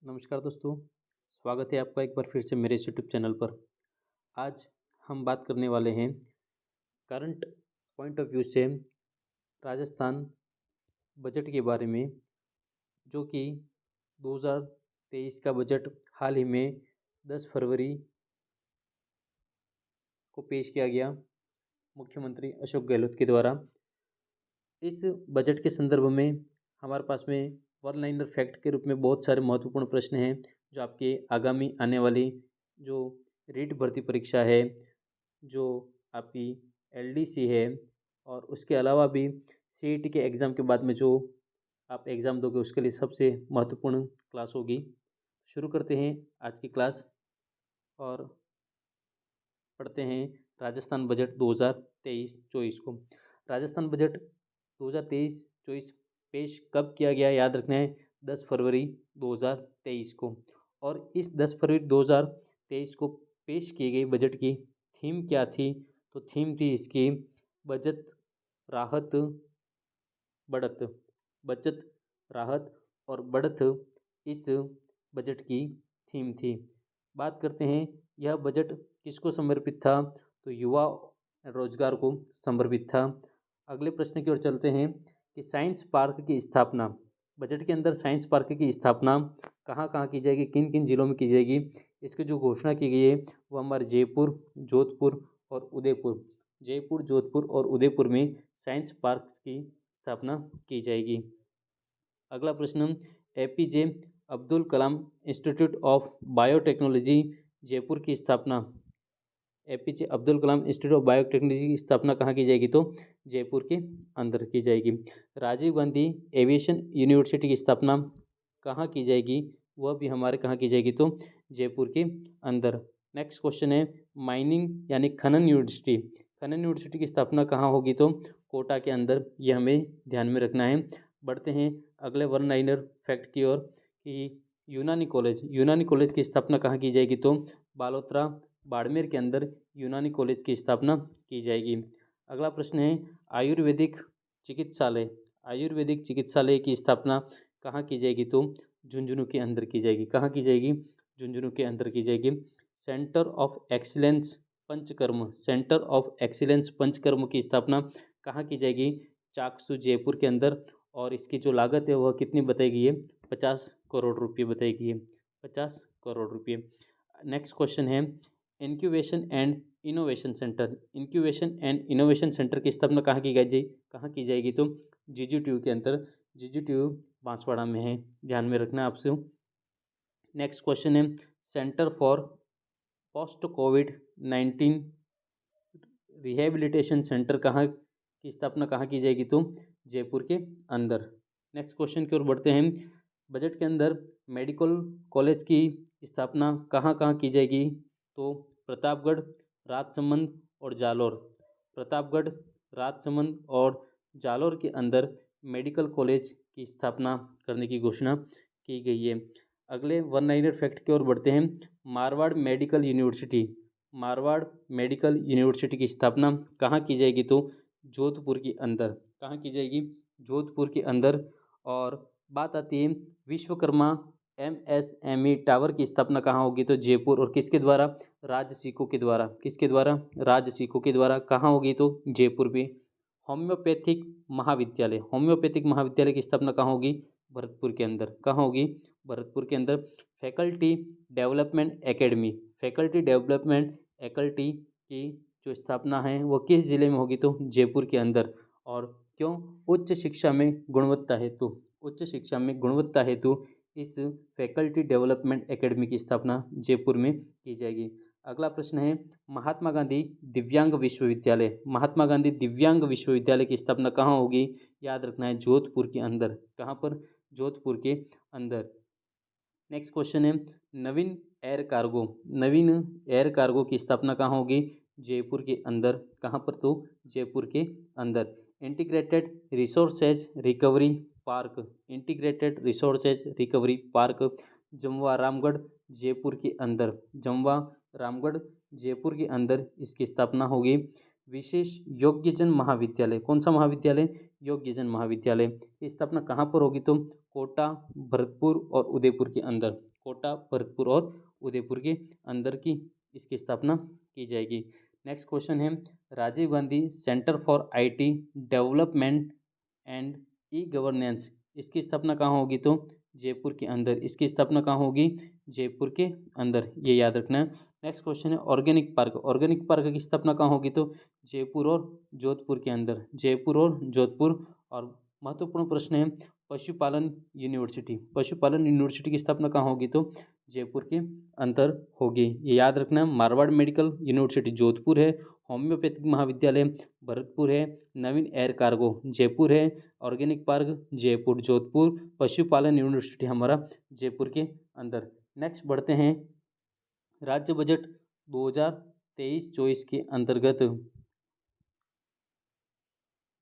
नमस्कार दोस्तों, स्वागत है आपका एक बार फिर से मेरे इस यूट्यूब चैनल पर। आज हम बात करने वाले हैं करंट पॉइंट ऑफ व्यू से राजस्थान बजट के बारे में, जो कि 2023 का बजट हाल ही में 10 फरवरी को पेश किया गया मुख्यमंत्री अशोक गहलोत के द्वारा। इस बजट के संदर्भ में हमारे पास में वन लाइनर फैक्ट के रूप में बहुत सारे महत्वपूर्ण प्रश्न हैं, जो आपके आगामी आने वाली जो रीट भर्ती परीक्षा है, जो आपकी एलडीसी है, और उसके अलावा भी सीईटी के एग्ज़ाम के बाद में जो आप एग्ज़ाम दोगे उसके लिए सबसे महत्वपूर्ण क्लास होगी। शुरू करते हैं आज की क्लास और पढ़ते हैं राजस्थान बजट 2023-24 को। राजस्थान बजट 2023-24 पेश कब किया गया, याद रखना है 10 फरवरी 2023 को। और इस 10 फरवरी 2023 को पेश की गई बजट की थीम क्या थी? तो थीम थी इसकी बचत, राहत, बढ़त। बचत, राहत और बढ़त इस बजट की थीम थी। बात करते हैं यह बजट किसको समर्पित था? तो युवा रोजगार को समर्पित था। अगले प्रश्न की ओर चलते हैं कि साइंस पार्क की स्थापना, बजट के अंदर साइंस पार्क की स्थापना कहाँ कहाँ की जाएगी, किन किन जिलों में की जाएगी, इसकी जो घोषणा की गई है वो हमारे जयपुर, जोधपुर और उदयपुर, जयपुर, जोधपुर और उदयपुर में साइंस पार्क की स्थापना की जाएगी। अगला प्रश्न, APJ Abdul Kalam institute of biotechnology Jaipur की स्थापना, APJ Abdul Kalam institute of biotechnology की स्थापना कहाँ की जाएगी? तो जयपुर के अंदर की जाएगी। राजीव गांधी एविएशन यूनिवर्सिटी की स्थापना कहाँ की जाएगी? वह भी हमारे कहाँ की जाएगी? तो जयपुर के अंदर। नेक्स्ट क्वेश्चन है माइनिंग यानी खनन यूनिवर्सिटी, खनन यूनिवर्सिटी की स्थापना कहाँ होगी? तो कोटा के अंदर। ये हमें ध्यान में रखना है। बढ़ते हैं अगले वन लाइनर फैक्ट की ओर कि यूनानी कॉलेज की स्थापना कहाँ की जाएगी? तो बालोतरा, बाड़मेर के अंदर यूनानी कॉलेज की स्थापना की जाएगी। अगला प्रश्न है आयुर्वेदिक चिकित्सालय की स्थापना कहाँ की जाएगी? तो झुंझुनू के अंदर की जाएगी। कहाँ की जाएगी? झुंझुनू के अंदर की जाएगी। सेंटर ऑफ एक्सीलेंस पंचकर्म की स्थापना कहाँ की जाएगी? चाकसू, जयपुर के अंदर। और इसकी जो लागत है वह कितनी बताई गई है? 50 करोड़ रुपये बताई गई है, 50 करोड़ रुपये। नेक्स्ट क्वेश्चन है इंक्यूबेशन एंड इनोवेशन सेंटर की स्थापना कहाँ की जाएगी? तो जीजीटीयू के अंदर, जीजीटीयू बांसवाड़ा में है, ध्यान में रखना आपसे। नेक्स्ट क्वेश्चन है centre for post covid rehabilitation centre कहाँ की स्थापना कहाँ की जाएगी? तो जयपुर के अंदर। नेक्स्ट क्वेश्चन की ओर बढ़ते हैं। बजट के अंदर मेडिकल कॉलेज की स्थापना कहाँ कहाँ की जाएगी? तो प्रतापगढ़, राजसमंद और जालौर, प्रतापगढ़, राजसमंद और जालौर के अंदर मेडिकल कॉलेज की स्थापना करने की घोषणा की गई है। अगले वन लाइनर फैक्ट की ओर बढ़ते हैं। मारवाड़ मेडिकल यूनिवर्सिटी की स्थापना कहाँ की जाएगी? तो जोधपुर के अंदर। कहाँ की जाएगी? जोधपुर के अंदर। और बात आती है विश्वकर्मा एमएसएमई टावर की स्थापना कहाँ होगी? तो जयपुर। और किसके द्वारा? राजसिको के द्वारा। किसके द्वारा? राजसिको के द्वारा। कहाँ होगी? तो जयपुर भी। होम्योपैथिक महाविद्यालय की स्थापना कहाँ होगी? भरतपुर के अंदर। कहाँ होगी? भरतपुर के अंदर। फैकल्टी डेवलपमेंट एकेडमी की जो स्थापना है वो किस जिले में होगी? तो जयपुर के अंदर। और क्यों? उच्च शिक्षा में गुणवत्ता हेतु इस फैकल्टी डेवलपमेंट एकेडमी की स्थापना जयपुर में की जाएगी। अगला प्रश्न है महात्मा गांधी दिव्यांग विश्वविद्यालय की स्थापना कहाँ होगी? याद रखना है जोधपुर के अंदर। कहाँ पर? जोधपुर के अंदर। नेक्स्ट क्वेश्चन है नवीन एयर कार्गो की स्थापना कहाँ होगी? जयपुर के अंदर। कहाँ पर? तो जयपुर के अंदर। Integrated resources recovery park Jamwa Ramgarh Jaipur के अंदर इसकी स्थापना होगी। विशेष योग्यजन महाविद्यालय, कौन सा महाविद्यालय? योग्यजन महाविद्यालय की स्थापना कहाँ पर होगी? तो कोटा, भरतपुर और उदयपुर के अंदर। कोटा, भरतपुर और उदयपुर के अंदर की इसकी स्थापना की जाएगी। नेक्स्ट क्वेश्चन है, Rajiv Gandhi centre for IT development and e governance, इसकी स्थापना कहाँ होगी? तो जयपुर के अंदर। इसकी स्थापना कहाँ होगी? जयपुर के अंदर, ये याद रखना है। नेक्स्ट क्वेश्चन है, ऑर्गेनिक पार्क, ऑर्गेनिक पार्क की स्थापना कहाँ होगी? तो जयपुर और जोधपुर के अंदर, जयपुर और जोधपुर। और महत्वपूर्ण प्रश्न है, पशुपालन यूनिवर्सिटी, पशुपालन यूनिवर्सिटी की स्थापना कहाँ होगी? तो जयपुर के अंदर होगी, ये याद रखना। मारवाड़ मेडिकल यूनिवर्सिटी जोधपुर है, होम्योपैथिक महाविद्यालय भरतपुर है, नवीन एयर कार्गो जयपुर है, ऑर्गेनिक पार्क जयपुर जोधपुर, पशुपालन यूनिवर्सिटी हमारा जयपुर के अंदर। नेक्स्ट बढ़ते हैं, राज्य बजट 2023-24 के अंतर्गत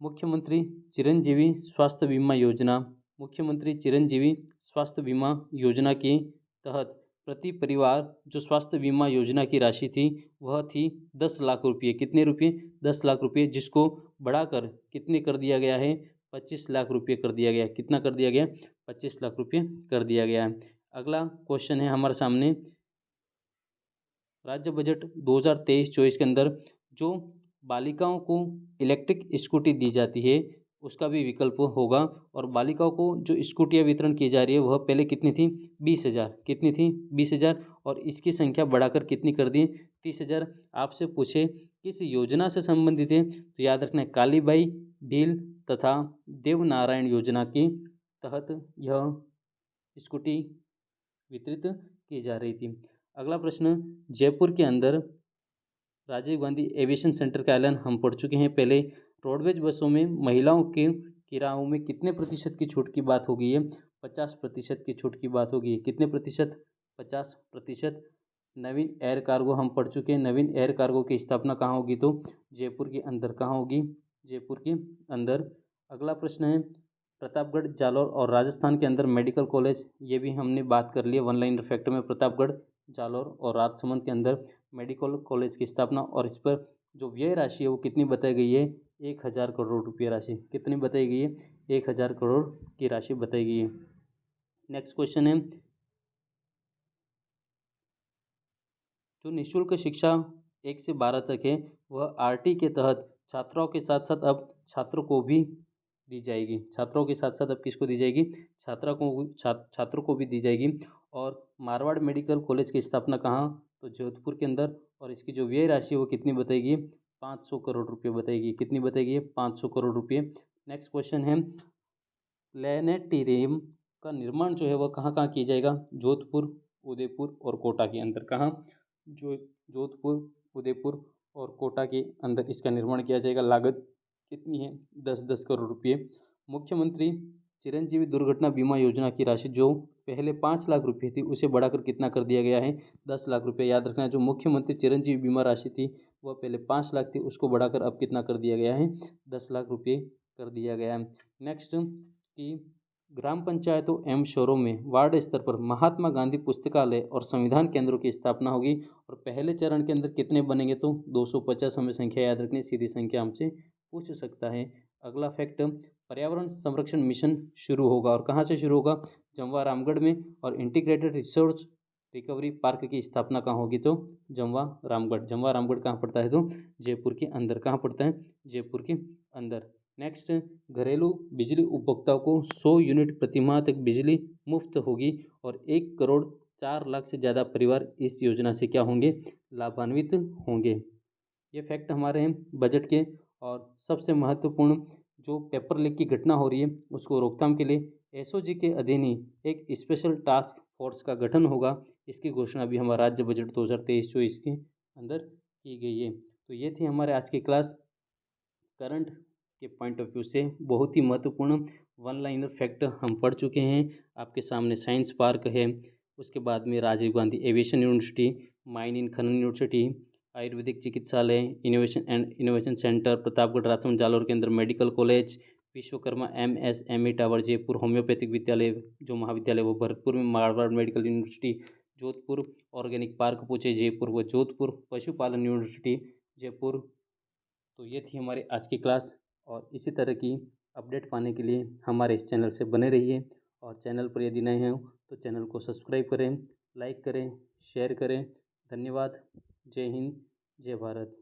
मुख्यमंत्री चिरंजीवी स्वास्थ्य बीमा योजना, मुख्यमंत्री चिरंजीवी स्वास्थ्य बीमा योजना के तहत प्रति परिवार जो स्वास्थ्य बीमा योजना की राशि थी वह थी 10 लाख रुपये। कितने रुपये? 10 लाख रुपये, जिसको बढ़ाकर कितने कर दिया गया है? 25 लाख रुपये कर दिया गया। कितना कर दिया गया? 25 लाख रुपये कर दिया गया है। अगला क्वेश्चन है हमारे सामने, राज्य बजट 2023-24 के अंदर जो बालिकाओं को इलेक्ट्रिक स्कूटी दी जाती है उसका भी विकल्प होगा। और बालिकाओं को जो स्कूटियाँ वितरण की जा रही है वह पहले कितनी थी? 20,000। कितनी थी? 20,000। और इसकी संख्या बढ़ाकर कितनी कर दी? 30,000। आपसे पूछे किस योजना से संबंधित है तो याद रखना है, कालीबाई भील तथा देवनारायण योजना के तहत यह स्कूटी वितरित की जा रही थी। अगला प्रश्न, जयपुर के अंदर राजीव गांधी एविएशन सेंटर का ऐलान हम पढ़ चुके हैं पहले। रोडवेज बसों में महिलाओं के किरायों में कितने प्रतिशत की छूट की बात हो गई है? 50% की छूट की बात हो गई है। कितने प्रतिशत? 50%। नवीन एयर कार्गो हम पढ़ चुके हैं। नवीन एयर कार्गो की स्थापना कहाँ होगी? तो जयपुर के अंदर। कहाँ होगी? जयपुर के अंदर। अगला प्रश्न है, प्रतापगढ़, जालौर और राजस्थान के अंदर मेडिकल कॉलेज, ये भी हमने बात कर ली है वन लाइनर फैक्ट में। प्रतापगढ़, जालौर और राजसमंद के अंदर मेडिकल कॉलेज की स्थापना, और इस पर जो व्यय राशि है वो कितनी बताई गई है? 1,000 करोड़ रुपये राशि। कितनी बताई गई है? 1,000 करोड़ की राशि बताई गई है। नेक्स्ट क्वेश्चन है, जो निःशुल्क शिक्षा 1 से 12 तक है वह आरटी के तहत छात्राओं के साथ साथ अब छात्रों को भी दी जाएगी। छात्रों के साथ साथ अब किसको दी जाएगी? छात्रों को भी दी जाएगी। और मारवाड़ मेडिकल कॉलेज की स्थापना कहाँ? तो जोधपुर के अंदर। और इसकी जो व्यय राशि है वो कितनी बताएगी? 500 करोड़ रुपये बताएगी। कितनी बताएगी? 500 करोड़ रुपये। नेक्स्ट क्वेश्चन है, प्लेनेटेरियम का निर्माण जो है वह कहाँ कहाँ किया जाएगा? जोधपुर, उदयपुर और कोटा के अंदर। कहाँ? जोधपुर, उदयपुर और कोटा के अंदर इसका निर्माण किया जाएगा। लागत कितनी है? 10-10 करोड़ रुपये। मुख्यमंत्री चिरंजीवी दुर्घटना बीमा योजना की राशि जो पहले 5 लाख रुपये थी उसे बढ़ाकर कितना कर दिया गया है? 10 लाख रुपये। याद रखना है, जो मुख्यमंत्री चिरंजीवी बीमा राशि थी वह पहले 5 लाख थी, उसको बढ़ाकर अब कितना कर दिया गया है? 10 लाख रुपये कर दिया गया है। नेक्स्ट कि ग्राम पंचायतों एवं शहरों में वार्ड स्तर पर महात्मा गांधी पुस्तकालय और संविधान केंद्रों की स्थापना होगी। और पहले चरण के अंदर कितने बनेंगे? तो 250। हमें संख्या याद रखनी, सीधी संख्या हमसे पूछ सकता है। अगला फैक्ट, पर्यावरण संरक्षण मिशन शुरू होगा। और कहाँ से शुरू होगा? जमवा रामगढ़ में। और इंटीग्रेटेड रिसोर्स रिकवरी पार्क की स्थापना कहाँ होगी? तो जमवा रामगढ़। जमवा रामगढ़ कहाँ पड़ता है? तो जयपुर के अंदर। कहाँ पड़ता है? जयपुर के अंदर। नेक्स्ट, घरेलू बिजली उपभोक्ताओं को 100 यूनिट प्रतिमाह तक बिजली मुफ्त होगी। और 1,04,00,000 से ज़्यादा परिवार इस योजना से क्या होंगे? लाभान्वित होंगे। ये फैक्ट हमारे हैं बजट के। और सबसे महत्वपूर्ण, जो पेपर लीक की घटना हो रही है उसको रोकथाम के लिए एसओजी के अधीन ही एक स्पेशल टास्क फोर्स का गठन होगा। इसकी घोषणा भी हमारा राज्य बजट 2023-24 के अंदर की गई है। तो ये थी हमारे आज की क्लास। करंट के पॉइंट ऑफ व्यू से बहुत ही महत्वपूर्ण वन लाइनर फैक्ट हम पढ़ चुके हैं। आपके सामने साइंस पार्क है, उसके बाद में Rajiv Gandhi aviation university, mine इन खनन यूनिवर्सिटी, आयुर्वेदिक चिकित्सालय, इनोवेशन सेंटर प्रतापगढ़, राजसमंद, जालौर के अंदर medical college, Vishwakarma MSME tower Jaipur, homeopathic विद्यालय जो महाविद्यालय वो भरतपुर में, Marwar medical university Jodhpur, organic park पूछे जयपुर व जोधपुर, पशुपालन यूनिवर्सिटी जयपुर। तो ये थी हमारी आज की क्लास। और इसी तरह की अपडेट पाने के लिए हमारे इस चैनल से बने रहिए। और चैनल पर यदि नए हैं तो चैनल को सब्सक्राइब करें, लाइक करें, शेयर करें। धन्यवाद। जय हिंद, जय भारत।